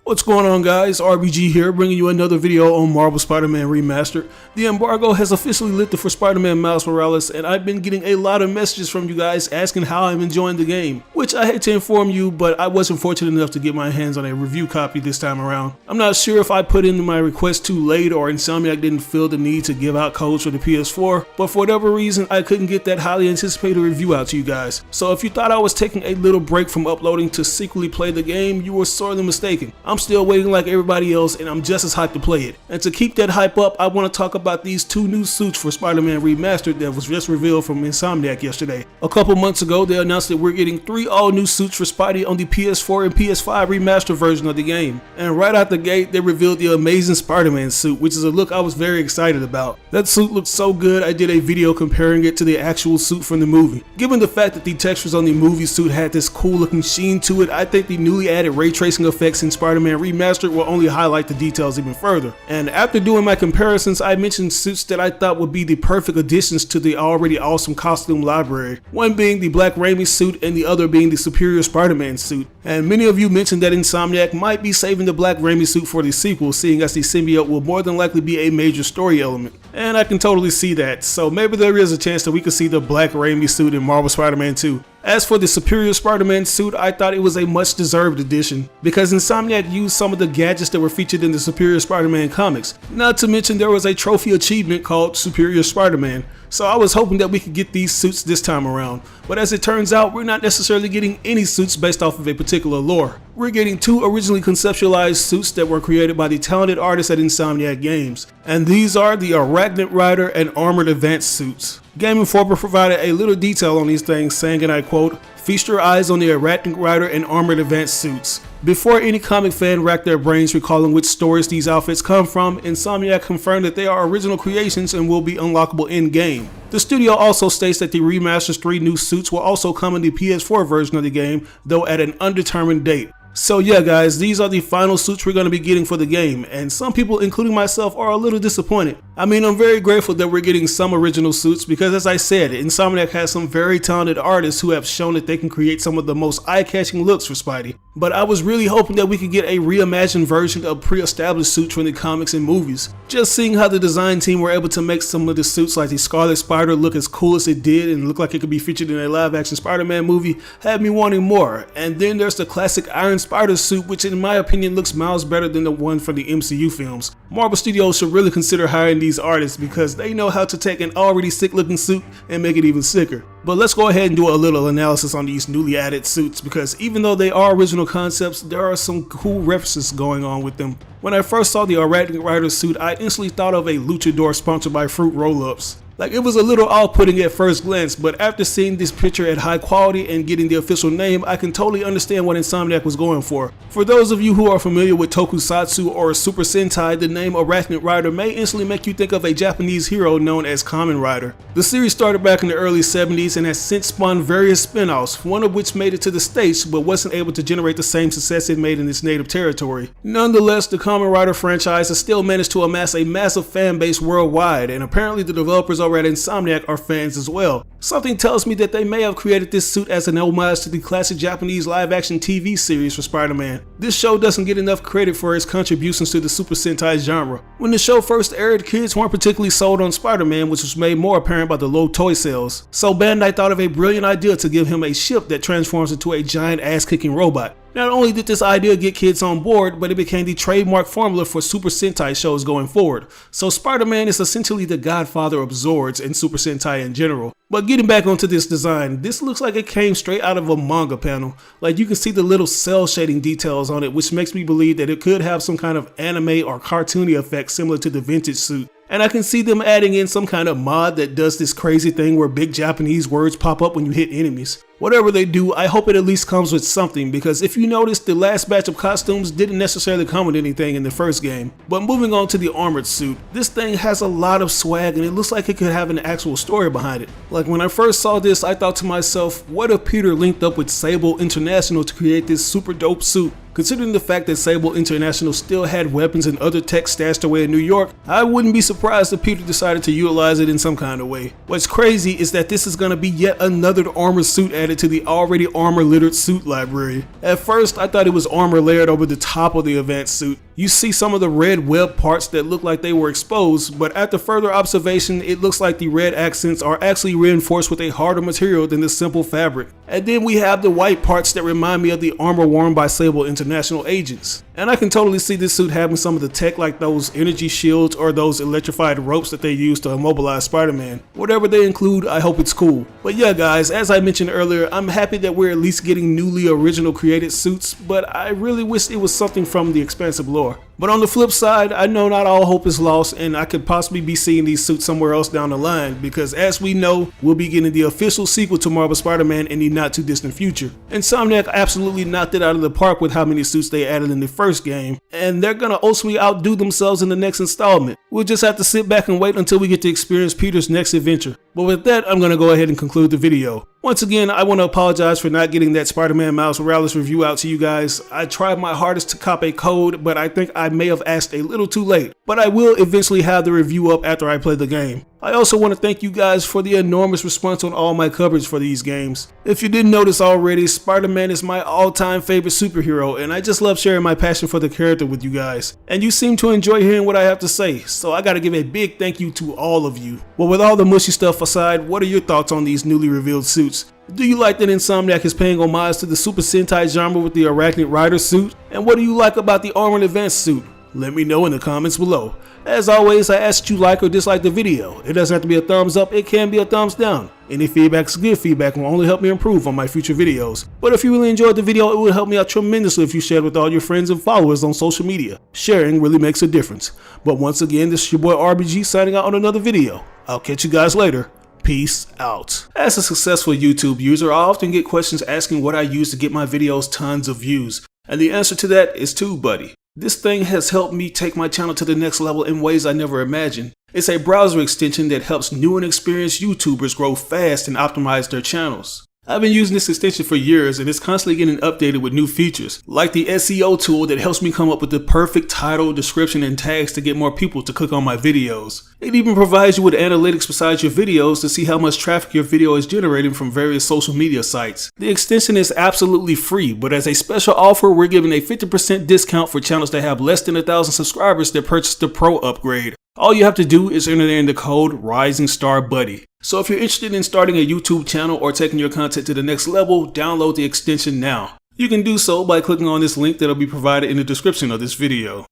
What's going on, guys? RBG here, bringing you another video on Marvel Spider-Man Remastered. The embargo has officially lifted for Spider-Man Miles Morales, and I've been getting a lot of messages from you guys asking how I'm enjoying the game, which I hate to inform you, but I wasn't fortunate enough to get my hands on a review copy this time around. I'm not sure if I put in my request too late or Insomniac didn't feel the need to give out codes for the PS4, but for whatever reason, I couldn't get that highly anticipated review out to you guys. So if you thought I was taking a little break from uploading to secretly play the game, you were sorely mistaken. I'm still waiting like everybody else, and I'm just as hyped to play it. And to keep that hype up, I want to talk about these two new suits for Spider-Man Remastered that was just revealed from Insomniac yesterday. A couple months ago, they announced that we're getting 3 all-new suits for Spidey on the PS4 and PS5 remastered version of the game. And right out the gate, they revealed the amazing Spider-Man suit, which is a look I was very excited about. That suit looked so good, I did a video comparing it to the actual suit from the movie. Given the fact that the textures on the movie suit had this cool looking sheen to it, I think the newly added ray tracing effects in Spider-Man Remastered will only highlight the details even further. And after doing my comparisons, I mentioned suits that I thought would be the perfect additions to the already awesome costume library. One being the Black Raimi suit and the other being the Superior Spider-Man suit. And many of you mentioned that Insomniac might be saving the Black Raimi suit for the sequel, seeing as the symbiote will more than likely be a major story element. And I can totally see that, so maybe there is a chance that we could see the Black Raimi suit in Marvel Spider-Man 2. As for the Superior Spider-Man suit, I thought it was a much deserved addition, because Insomniac used some of the gadgets that were featured in the Superior Spider-Man comics. Not to mention there was a trophy achievement called Superior Spider-Man, so I was hoping that we could get these suits this time around. But as it turns out, we're not necessarily getting any suits based off of a particular lore. We're getting 2 originally conceptualized suits that were created by the talented artists at Insomniac Games. And these are the Arachnid Rider and Armored Advanced suits. Game Informer provided a little detail on these things, saying, and I quote, "Feast your eyes on the Arachnid Rider and Armored Advanced suits." Before any comic fan racked their brains recalling which stories these outfits come from, Insomniac confirmed that they are original creations and will be unlockable in-game. The studio also states that the remastered 3 new suits will also come in the PS4 version of the game, though at an undetermined date. So yeah guys, these are the final suits we're going to be getting for the game, and some people, including myself, are a little disappointed. I mean, I'm very grateful that we're getting some original suits because, as I said, Insomniac has some very talented artists who have shown that they can create some of the most eye-catching looks for Spidey. But I was really hoping that we could get a reimagined version of pre-established suits from the comics and movies. Just seeing how the design team were able to make some of the suits like the Scarlet Spider look as cool as it did and look like it could be featured in a live-action Spider-Man movie had me wanting more. And then there's the classic Iron Spider suit, which in my opinion looks miles better than the one from the MCU films. Marvel Studios should really consider hiring these artists because they know how to take an already sick looking suit and make it even sicker. But let's go ahead and do a little analysis on these newly added suits, because even though they are original concepts, there are some cool references going on with them. When I first saw the Arachnid Rider suit, I instantly thought of a luchador sponsored by Fruit Roll-Ups. Like, it was a little off-putting at first glance, but after seeing this picture at high quality and getting the official name, I can totally understand what Insomniac was going for. For those of you who are familiar with Tokusatsu or Super Sentai, the name Arachnid Rider may instantly make you think of a Japanese hero known as Kamen Rider. The series started back in the early 70s and has since spawned various spin-offs, one of which made it to the States but wasn't able to generate the same success it made in its native territory. Nonetheless, the Kamen Rider franchise has still managed to amass a massive fan base worldwide, and apparently the developers over at Insomniac are fans as well. Something tells me that they may have created this suit as an homage to the classic Japanese live-action TV series for Spider-Man. This show doesn't get enough credit for its contributions to the Super Sentai genre. When the show first aired, kids weren't particularly sold on Spider-Man, which was made more apparent by the low toy sales. So Bandai thought of a brilliant idea to give him a ship that transforms into a giant ass-kicking robot. Not only did this idea get kids on board, but it became the trademark formula for Super Sentai shows going forward. So Spider-Man is essentially the godfather of Zords and Super Sentai in general. But getting back onto this design, this looks like it came straight out of a manga panel. Like, you can see the little cell shading details on it, which makes me believe that it could have some kind of anime or cartoony effect similar to the vintage suit. And I can see them adding in some kind of mod that does this crazy thing where big Japanese words pop up when you hit enemies. Whatever they do, I hope it at least comes with something, because if you notice, the last batch of costumes didn't necessarily come with anything in the first game. But moving on to the armored suit, this thing has a lot of swag and it looks like it could have an actual story behind it. Like, when I first saw this, I thought to myself, what if Peter linked up with Sable International to create this super dope suit? Considering the fact that Sable International still had weapons and other tech stashed away in New York, I wouldn't be surprised if Peter decided to utilize it in some kind of way. What's crazy is that this is going to be yet another armor suit added to the already armor-littered suit library. At first, I thought it was armor layered over the top of the advanced suit. You see some of the red web parts that look like they were exposed, but after further observation, it looks like the red accents are actually reinforced with a harder material than the simple fabric. And then we have the white parts that remind me of the armor worn by Sable International agents. And I can totally see this suit having some of the tech like those energy shields or those electrified ropes that they use to immobilize Spider-Man. Whatever they include, I hope it's cool. But yeah guys, as I mentioned earlier, I'm happy that we're at least getting newly original created suits, but I really wish it was something from the expansive lore. But on the flip side, I know not all hope is lost, and I could possibly be seeing these suits somewhere else down the line, because as we know, we'll be getting the official sequel to Marvel Spider-Man in the not too distant future. Insomniac absolutely knocked it out of the park with how many suits they added in the first game, and they're gonna ultimately outdo themselves in the next installment. We'll just have to sit back and wait until we get to experience Peter's next adventure. But with that, I'm gonna go ahead and conclude the video. Once again, I want to apologize for not getting that Spider-Man Miles Morales review out to you guys. I tried my hardest to cop a code, but I think I may have asked a little too late. But I will eventually have the review up after I play the game. I also want to thank you guys for the enormous response on all my coverage for these games. If you didn't notice already, Spider-Man is my all-time favorite superhero, and I just love sharing my passion for the character with you guys. And you seem to enjoy hearing what I have to say, so I gotta give a big thank you to all of you. Well, with all the mushy stuff aside, what are your thoughts on these newly revealed suits? Do you like that Insomniac is paying homage to the Super Sentai genre with the Arachnid Rider suit? And what do you like about the Armored Advanced suit? Let me know in the comments below. As always, I ask that you like or dislike the video. It doesn't have to be a thumbs up, it can be a thumbs down. Any feedback is good feedback and will only help me improve on my future videos. But if you really enjoyed the video, it would help me out tremendously if you shared with all your friends and followers on social media. Sharing really makes a difference. But once again, this is your boy RBG signing out on another video. I'll catch you guys later. Peace out. As a successful YouTube user, I often get questions asking what I use to get my videos tons of views. And the answer to that is TubeBuddy. This thing has helped me take my channel to the next level in ways I never imagined. It's a browser extension that helps new and experienced YouTubers grow fast and optimize their channels. I've been using this extension for years and it's constantly getting updated with new features, like the SEO tool that helps me come up with the perfect title, description, and tags to get more people to click on my videos. It even provides you with analytics beside your videos to see how much traffic your video is generating from various social media sites. The extension is absolutely free, but as a special offer, we're giving a 50% discount for channels that have less than 1,000 subscribers that purchase the Pro upgrade. All you have to do is enter in the code RisingStarBuddy. So if you're interested in starting a YouTube channel or taking your content to the next level, download the extension now. You can do so by clicking on this link that will be provided in the description of this video.